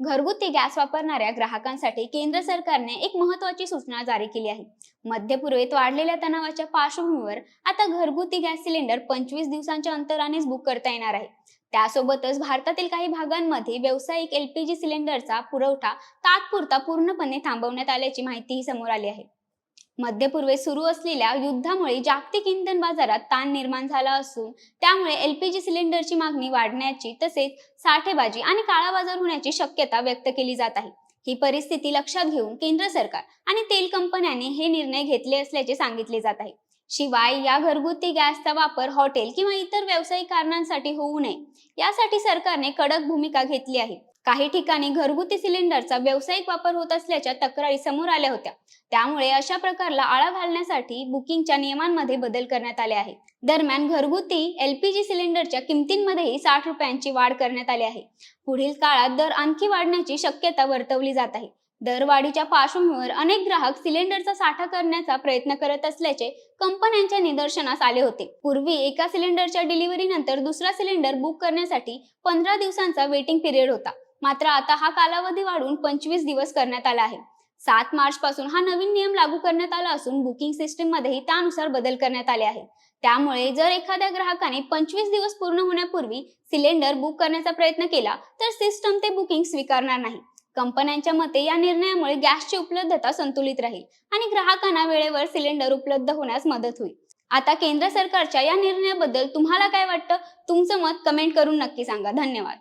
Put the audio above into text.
घरगुती गॅस वापरणाऱ्या ग्राहकांसाठी केंद्र सरकारने एक महत्त्वाची सूचना जारी केली आहे। मध्य पूर्वेत वाढलेल्या तणावाच्या पार्श्वभूमीवर आता घरगुती गॅस सिलेंडर 25 दिवसांच्या अंतरानेच बुक करता येणार आहे। त्यासोबतच भारतातील काही भागांमध्ये व्यावसायिक एलपीजी सिलेंडरचा पुरवठा तात्पुरता पूर्णपणे थांबवण्यात आल्याची माहितीही समोर आली आहे। मध्य पूर्वेत सुरू असलेल्या युद्धामुळे जागतिक इंधन बाजारात ताण निर्माण झाला असून त्यामुळे एलपीजी सिलेंडरची मागणी वाढण्याची तसेच साठेबाजी आणि काळाबाजार होण्याची शक्यता व्यक्त केली जात आहे। ही परिस्थिती लक्षात घेऊन केंद्र सरकार आणि तेल कंपन्यांनी हे निर्णय घेतले असल्याचे सांगितले जात आहे। शिवाय या घरगुती गॅसचा वापर हॉटेल किंवा इतर व्यावसायिक कारणांसाठी होऊ नये यासाठी सरकारने कडक भूमिका घेतली आहे। काही ठिकाणी घरगुती सिलेंडरचा व्यावसायिक वापर होत असल्याच्या तक्रारी समोर आल्या होत्या। त्यामुळे अशा प्रकारला आळा घालण्यासाठी बुकिंगच्या नियमांमध्ये बदल करण्यात आले आहेत। दरम्यान घरगुती एलपीजी सिलेंडरच्या किमतींमध्येही 60 रुपयांची वाढ करण्यात आली आहे। पुढील काळात दर आणखी वाढण्याची शक्यता वर्तवली जात आहे। दरवाढीच्या पार्श्वभूमीवर अनेक ग्राहक सिलेंडरचा साठा करण्याचा प्रयत्न करत असल्याचे कंपन्यांच्या निदर्शनास आले होते। पूर्वी एका सिलेंडरच्या डिलिव्हरी नंतर दुसरा सिलेंडर बुक करण्यासाठी 15 दिवसांचा वेटिंग पिरियड होता, मात्र आता हा कालावधी वाढवून 25 दिवस करण्यात आला आहे। 7 मार्च पासून हा नवीन नियम लागू करण्यात आला असून बुकिंग सिस्टीम मध्येही त्यानुसार बदल करण्यात आले आहेत। त्यामुळे जर एखाद्या ग्राहकाने 25 दिवस पूर्ण होण्यापूर्वी सिलेंडर बुक करण्याचा प्रयत्न केला तर सिस्टम ते बुकिंग स्वीकारणार नाही। कंपन्यांच्या मते या निर्णयामुळे गॅसची उपलब्धता संतुलित राहील आणि ग्राहकांना वेळेवर सिलेंडर उपलब्ध होण्यास मदत होईल। आता केंद्र सरकारच्या या निर्णयाबद्दल तुम्हाला काय वाटतं? तुमचं मत कमेंट करून नक्की सांगा। धन्यवाद।